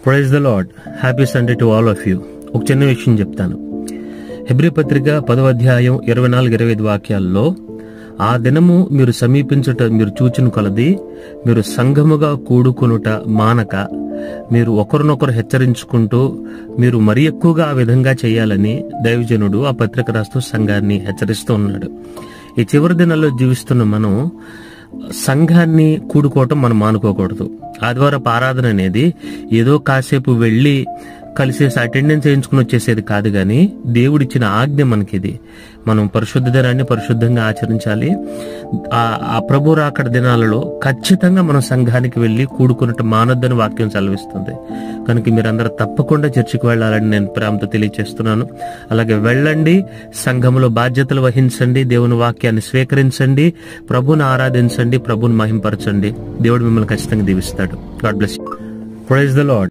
Praise the Lord. Happy Sunday to all of you. ఒక చిన్న విషయం చెప్తాను. హెబ్రీ పత్రిక 10వ అధ్యాయం 24-25 వాక్యాల్లో, ఆ దినము మీరు సమీపించుట మీరు చూచిన కొలది మీరు సంఘముగా కూడుకొనుట మానక మీరు ఒకరినొకరు హెచ్చరించుకుంటూ మీరు మరి ఎక్కువగా ఆ విధంగా చేయాలని దైవజనుడు ఆ పత్రిక రాస్తూ సంఘాన్ని హెచ్చరిస్తూ ఉన్నాడు. ఈ చివరి దినాల్లో జీవిస్తున్న మనం సంఘాన్ని కూడుకోవటం మనం మానుకోకూడదు. ఆదివారపు ఆరాధన అనేది ఏదో కాసేపు వెళ్ళి కలిసేసి అటెండెన్స్ వేయించుకుని వచ్చేసేది కాదు, కానీ దేవుడిచ్చిన ఆజ్ఞ మనకిది. మనం పరిశుద్ధ దినాన్ని పరిశుద్ధంగా ఆచరించాలి. ఆ ప్రభు రాకడ దినాలలో ఖచ్చితంగా మనం సంఘానికి వెళ్ళి కూడుకున్నట్టు మానొద్దని వాక్యం సెలవిస్తుంది. కనుక మీరందరూ తప్పకుండా చర్చికి వెళ్ళాలని నేను ప్రేమతో తెలియజేస్తున్నాను. అలాగే వెళ్ళండి, సంఘంలో బాధ్యతలు వహించండి, దేవుని వాక్యాన్ని స్వీకరించండి, ప్రభుని ఆరాధించండి, ప్రభుని మహింపరచండి. దేవుడు మిమ్మల్ని ఖచ్చితంగా దీవిస్తాడు. God bless you. Praise the lord.